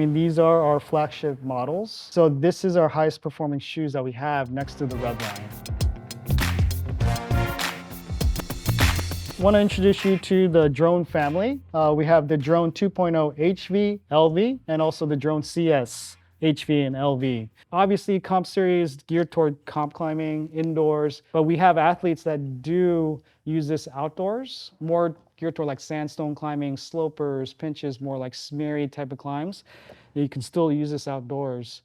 I mean, these are our flagship models. So this is our highest performing shoes that we have next to the Red Line. I want to introduce you to the drone family. We have the drone 2.0 HV, LV, and also the drone CS. HV and LV. Obviously, comp series geared toward comp climbing indoors, but we have athletes that do use this outdoors, more geared toward like sandstone climbing, slopers, pinches, more like smeary type of climbs. You can still use this outdoors.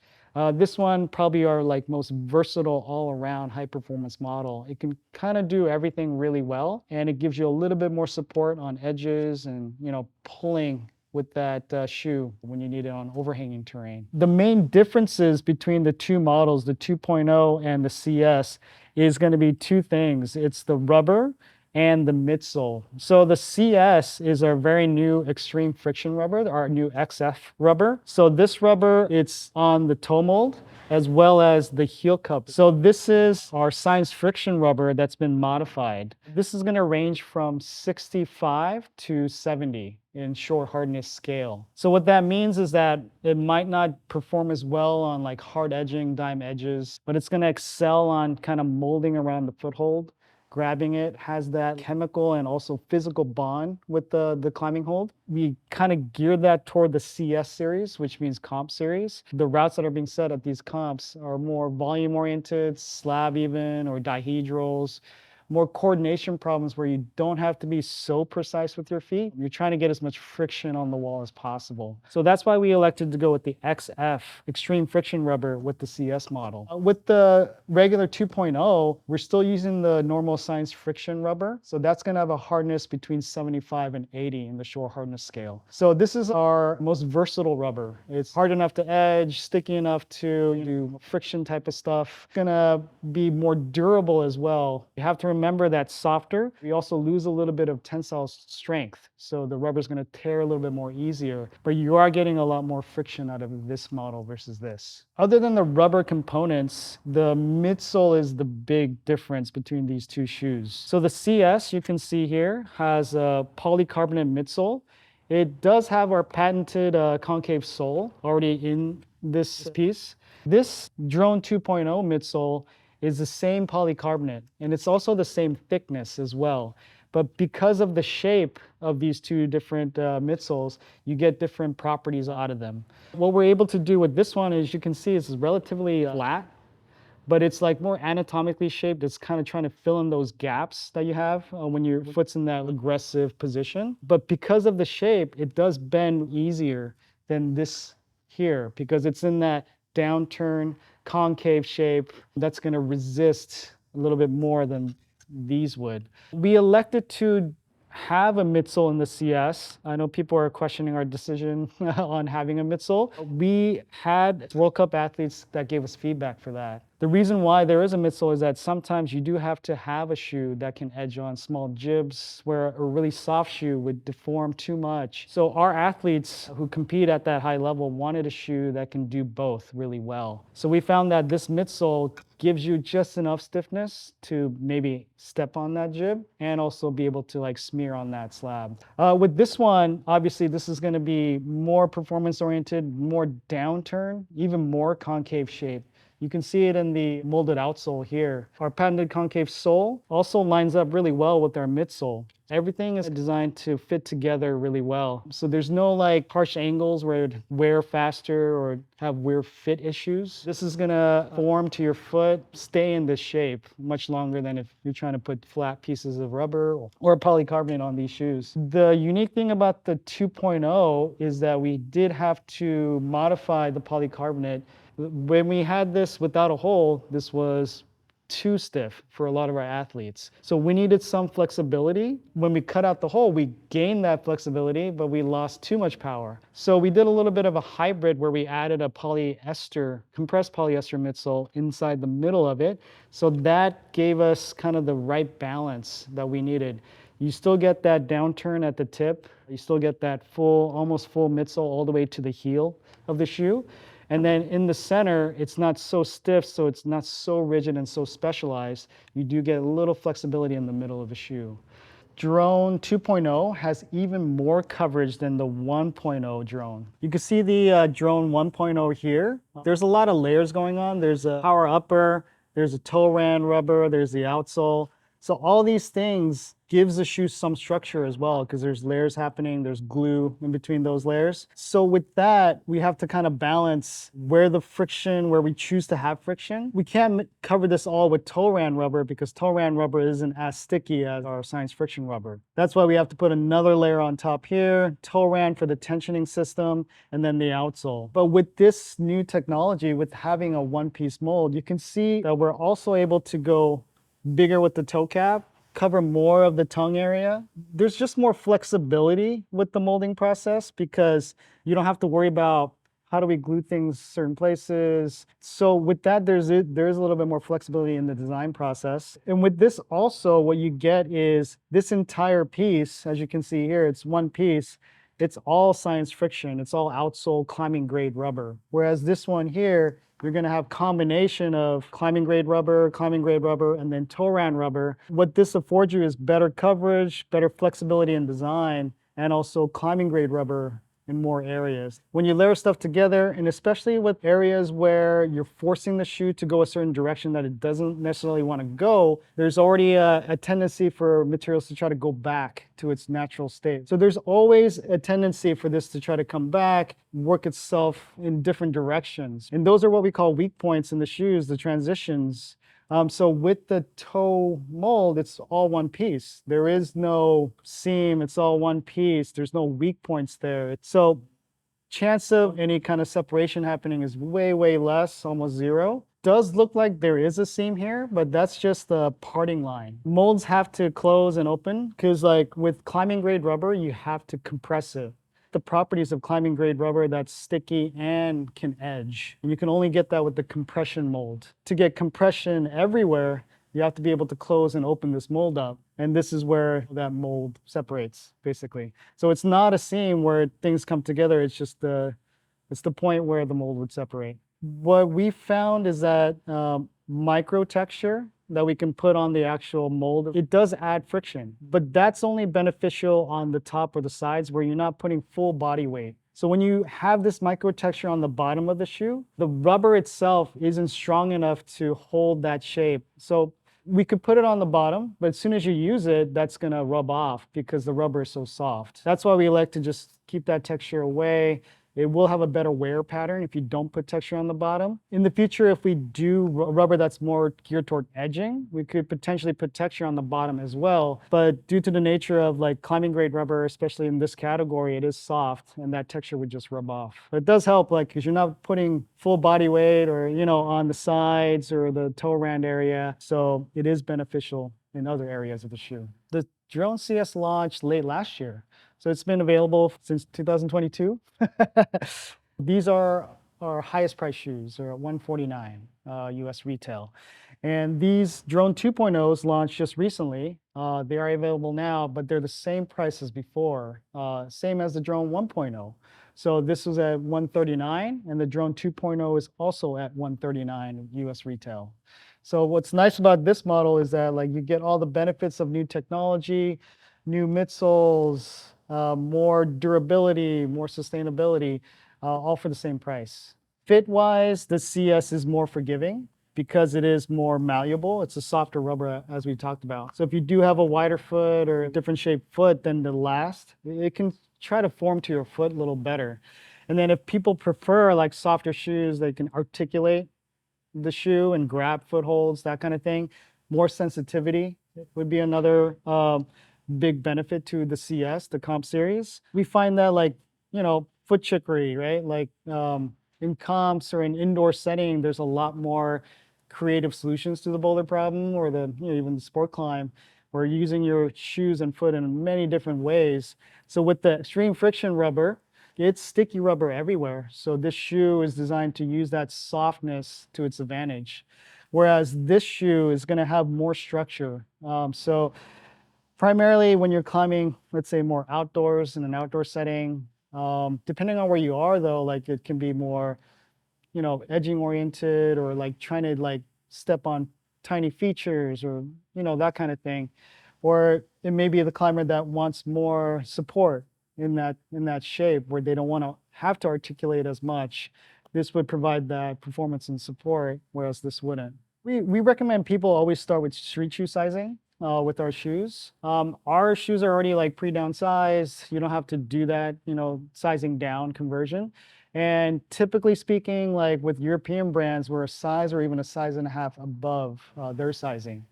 This one probably our like most versatile all-around high-performance model. It can kind of do everything really well, and it gives you a little bit more support on edges and pulling with that shoe when you need it on overhanging terrain. The main differences between the two models, the 2.0 and the CS, is going to be two things. It's the rubber and the midsole. So the CS is our very new extreme friction rubber, our new XF rubber. So this rubber, it's on the toe mold as well as the heel cup. So this is our science friction rubber that's been modified. This is going to range from 65 to 70 in short hardness scale. So what that means is that it might not perform as well on like hard edging, dime edges, but it's going to excel on kind of molding around the foothold. Grabbing it has that chemical and also physical bond with the climbing hold. We kind of geared that toward the CS series, which means comp series. The routes that are being set at these comps are more volume oriented, slab even, or dihedrals. More coordination problems where you don't have to be so precise with your feet. You're trying to get as much friction on the wall as possible. So that's why we elected to go with the XF, extreme friction rubber, with the CS model. With the regular 2.0, we're still using the normal science friction rubber. So that's gonna have a hardness between 75 and 80 in the short hardness scale. So this is our most versatile rubber. It's hard enough to edge, sticky enough to do friction type of stuff. It's gonna be more durable as well. You have to remember that softer. We also lose a little bit of tensile strength. So the rubber is going to tear a little bit more easier, but you are getting a lot more friction out of this model versus this. Other than the rubber components, the midsole is the big difference between these two shoes. So the CS, you can see here, has a polycarbonate midsole. It does have our patented concave sole already in this piece. This Drone 2.0 midsole is the same polycarbonate, and it's also the same thickness as well. But because of the shape of these two different midsoles, you get different properties out of them. What we're able to do with this one, as you can see, is relatively flat, but it's like more anatomically shaped. It's kind of trying to fill in those gaps that you have when your foot's in that aggressive position. But because of the shape, it does bend easier than this here because it's in that downturn, concave shape that's going to resist a little bit more than these would. We elected to have a midsole in the CS. I know people are questioning our decision on having a midsole. We had World Cup athletes that gave us feedback for that. The reason why there is a midsole is that sometimes you do have to have a shoe that can edge on small jibs where a really soft shoe would deform too much. So our athletes who compete at that high level wanted a shoe that can do both really well. So we found that this midsole gives you just enough stiffness to maybe step on that jib and also be able to like smear on that slab. With this one, obviously this is going to be more performance oriented, more downturn, even more concave shape. You can see it in the molded outsole here. Our patented concave sole also lines up really well with our midsole. Everything is designed to fit together really well. So there's no like harsh angles where it would wear faster or have weird fit issues. This is gonna form to your foot, stay in this shape much longer than if you're trying to put flat pieces of rubber or polycarbonate on these shoes. The unique thing about the 2.0 is that we did have to modify the polycarbonate. When we had this without a hole, this was too stiff for a lot of our athletes. So we needed some flexibility. When we cut out the hole, we gained that flexibility, but we lost too much power. So we did a little bit of a hybrid where we added a polyester, compressed polyester midsole inside the middle of it. So that gave us kind of the right balance that we needed. You still get that downturn at the tip. You still get that full, almost full midsole all the way to the heel of the shoe. And then in the center, it's not so stiff, so it's not so rigid and so specialized. You do get a little flexibility in the middle of the shoe. Drone 2.0 has even more coverage than the 1.0 drone. You can see the drone 1.0 here. There's a lot of layers going on. There's a power upper, there's a toe ran rubber, there's the outsole. So all these things gives the shoe some structure as well because there's layers happening, there's glue in between those layers. So with that, we have to kind of balance where we choose to have friction. We can't cover this all with toe ran rubber because toe ran rubber isn't as sticky as our science friction rubber. That's why we have to put another layer on top here, toe ran for the tensioning system, and then the outsole. But with this new technology, with having a one-piece mold, you can see that we're also able to go bigger with the toe cap, cover more of the tongue area. There's just more flexibility with the molding process because you don't have to worry about how do we glue things certain places. So with that, there is a little bit more flexibility in the design process. And with this also, what you get is this entire piece, as you can see here, it's one piece. It's all science friction. It's all outsole climbing grade rubber. Whereas this one here, you're going to have combination of climbing grade rubber, and then toe ran rubber. What this affords you is better coverage, better flexibility in design, and also climbing grade rubber in more areas. When you layer stuff together, and especially with areas where you're forcing the shoe to go a certain direction that it doesn't necessarily want to go, there's already a tendency for materials to try to go back to its natural state. So there's always a tendency for this to try to come back, work itself in different directions. And those are what we call weak points in the shoes, the transitions. So with the toe mold, it's all one piece. There is no seam, it's all one piece. There's no weak points there. So chance of any kind of separation happening is way, way less, almost zero. Does look like there is a seam here, but that's just the parting line. Molds have to close and open because like with climbing grade rubber, you have to compress it. The properties of climbing grade rubber that's sticky and can edge. And you can only get that with the compression mold. To get compression everywhere, you have to be able to close and open this mold up. And this is where that mold separates, basically. So it's not a seam where things come together. It's just it's the point where the mold would separate. What we found is that micro texture that we can put on the actual mold, it does add friction, but that's only beneficial on the top or the sides where you're not putting full body weight. So when you have this micro texture on the bottom of the shoe, the rubber itself isn't strong enough to hold that shape. So we could put it on the bottom, but as soon as you use it, that's gonna rub off because the rubber is so soft. That's why we like to just keep that texture away. It will have a better wear pattern if you don't put texture on the bottom. In the future, if we do rubber that's more geared toward edging, we could potentially put texture on the bottom as well. But due to the nature of like climbing grade rubber, especially in this category, it is soft and that texture would just rub off. But it does help like because you're not putting full body weight or, on the sides or the toe rand area. So it is beneficial in other areas of the shoe. The Drone CS launched late last year. So it's been available since 2022. These are our highest price shoes. They're at $149 US retail. And these Drone 2.0s launched just recently. They are available now, but they're the same price as before, same as the Drone 1.0. So this was at $139, and the Drone 2.0 is also at $139 US retail. So what's nice about this model is that like you get all the benefits of new technology, new midsoles, more durability, more sustainability, all for the same price. Fit-wise, the CS is more forgiving because it is more malleable. It's a softer rubber, as we talked about. So if you do have a wider foot or a different shaped foot than the last, it can try to form to your foot a little better. And then if people prefer like softer shoes, they can articulate the shoe and grab footholds, that kind of thing. More sensitivity would be another big benefit to the CS, the comp series. We find that like, foot chicory, right? Like in comps or in indoor setting, there's a lot more creative solutions to the boulder problem or the, even the sport climb. We're using your shoes and foot in many different ways. So with the extreme friction rubber, it's sticky rubber everywhere. So this shoe is designed to use that softness to its advantage. Whereas this shoe is going to have more structure. So primarily when you're climbing, let's say more outdoors in an outdoor setting, depending on where you are though, like it can be more, edging oriented or like trying to like step on tiny features or, that kind of thing. Or it may be the climber that wants more support in that shape where they don't want to have to articulate as much. This would provide that performance and support, whereas this wouldn't. We recommend people always start with street shoe sizing with our shoes. Our shoes are already like pre-downsized. You don't have to do that, sizing down conversion. And typically speaking, like with European brands, we're a size or even a size and a half above their sizing.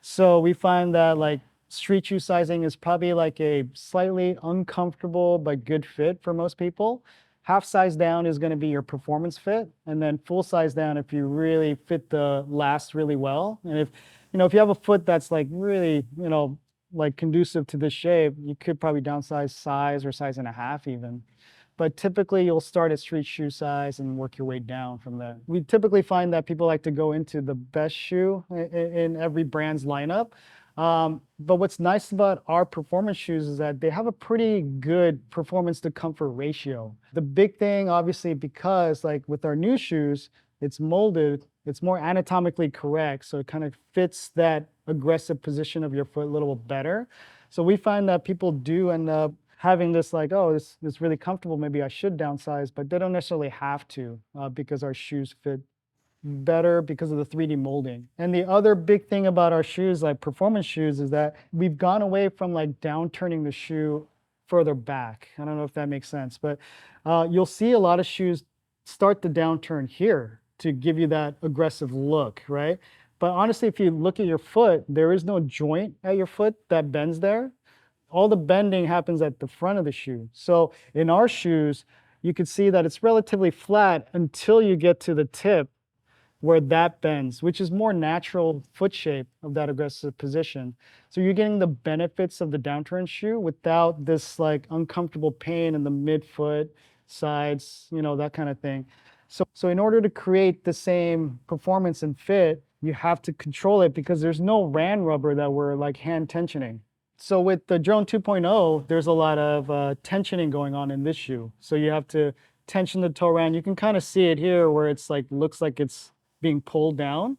So we find that like street shoe sizing is probably like a slightly uncomfortable but good fit for most people. Half size down is going to be your performance fit, and then full size down if you really fit the last really well. And if you have a foot that's like really, like conducive to this shape, you could probably downsize size or size and a half even. But typically you'll start at street shoe size and work your way down from there. We typically find that people like to go into the best shoe in every brand's lineup. But what's nice about our performance shoes is that they have a pretty good performance to comfort ratio. The big thing, obviously, because like with our new shoes, it's molded, it's more anatomically correct. So it kind of fits that aggressive position of your foot a little better. So we find that people do end up having this like, oh, this really comfortable, maybe I should downsize, but they don't necessarily have to because our shoes fit better because of the 3D molding. And the other big thing about our shoes, like performance shoes, is that we've gone away from like downturning the shoe further back. I don't know if that makes sense, but you'll see a lot of shoes start the downturn here to give you that aggressive look, right? But honestly, if you look at your foot, there is no joint at your foot that bends there. All the bending happens at the front of the shoe. So in our shoes, you can see that it's relatively flat until you get to the tip where that bends, which is more natural foot shape of that aggressive position. So you're getting the benefits of the downturn shoe without this like uncomfortable pain in the midfoot, sides, that kind of thing. So in order to create the same performance and fit, you have to control it because there's no RAN rubber that we're like hand tensioning. So with the Drone 2.0, there's a lot of tensioning going on in this shoe. So you have to tension the toe RAN. You can kind of see it here where it's like, looks like it's being pulled down.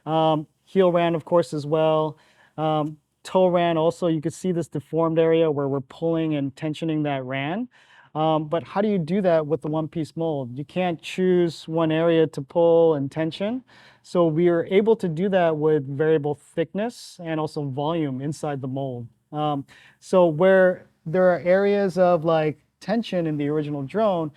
Heel RAN, of course, as well. Toe RAN also, you can see this deformed area where we're pulling and tensioning that RAN. But how do you do that with the one-piece mold? You can't choose one area to pull and tension. So we are able to do that with variable thickness and also volume inside the mold. So where there are areas of like tension in the original drone,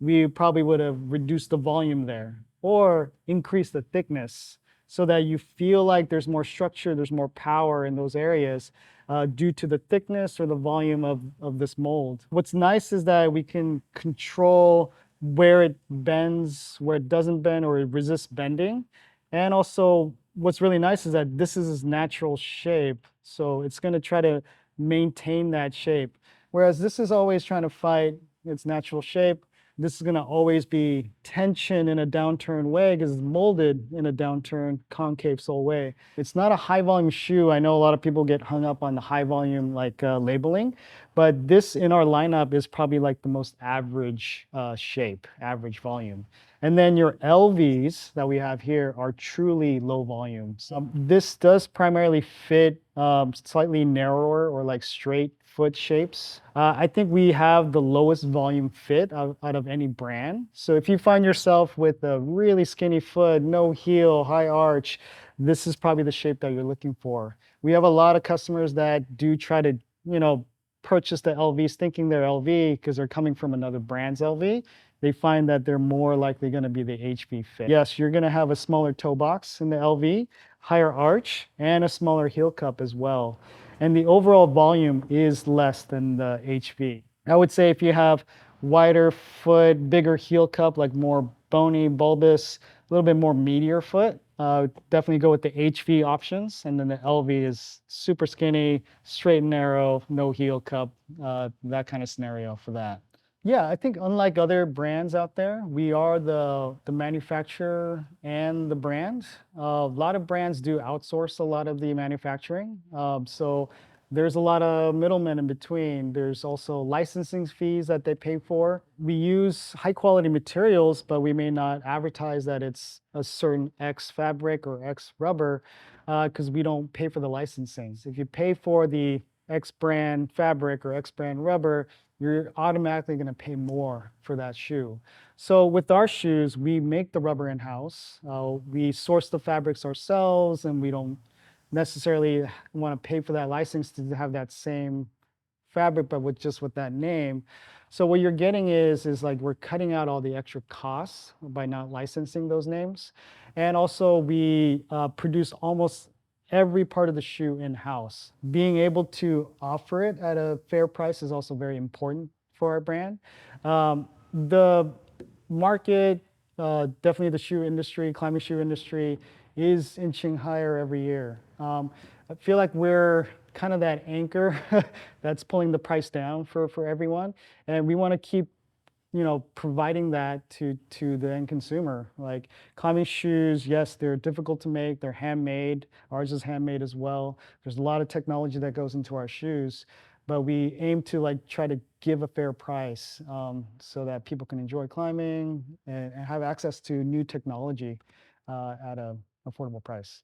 we probably would have reduced the volume there or increased the thickness so that you feel like there's more structure, there's more power in those areas due to the thickness or the volume of this mold. What's nice is that we can control where it bends, where it doesn't bend, or it resists bending. And also, what's really nice is that this is its natural shape. So it's going to try to maintain that shape. Whereas this is always trying to fight its natural shape. This is going to always be tension in a downturned way because it's molded in a downturned concave sole way. It's not a high volume shoe. I know a lot of people get hung up on the high volume labeling, but this in our lineup is probably like the most average shape, average volume. And then your LVs that we have here are truly low volume. This does primarily fit slightly narrower or like straight foot shapes. I think we have the lowest volume fit out of any brand. So if you find yourself with a really skinny foot, no heel, high arch, this is probably the shape that you're looking for. We have a lot of customers that do try to, purchase the LVs thinking they're LV because they're coming from another brand's LV. They find that they're more likely going to be the HV fit. Yes, you're going to have a smaller toe box in the LV, higher arch, and a smaller heel cup as well. And the overall volume is less than the HV. I would say if you have wider foot, bigger heel cup, like more bony, bulbous, a little bit more meatier foot, definitely go with the HV options. And then the LV is super skinny, straight and narrow, no heel cup, that kind of scenario for that. Yeah, I think unlike other brands out there, we are the manufacturer and the brand. A lot of brands do outsource a lot of the manufacturing. So there's a lot of middlemen in between. There's also licensing fees that they pay for. We use high quality materials, but we may not advertise that it's a certain X fabric or X rubber because we don't pay for the licensing. If you pay for the X brand fabric or X brand rubber, you're automatically going to pay more for that shoe. So with our shoes, we make the rubber in-house. We source the fabrics ourselves, and we don't necessarily want to pay for that license to have that same fabric, but with that name. So what you're getting is like we're cutting out all the extra costs by not licensing those names, and also we produce almost every part of the shoe in-house. Being able to offer it at a fair price is also very important for our brand. The market, definitely the shoe industry, climbing shoe industry, is inching higher every year. I feel like we're kind of that anchor that's pulling the price down for everyone, and we want to keep providing that to the end consumer. Like climbing shoes, yes, they're difficult to make. They're handmade. Ours is handmade as well. There's a lot of technology that goes into our shoes, but we aim to like try to give a fair price so that people can enjoy climbing and have access to new technology at a affordable price.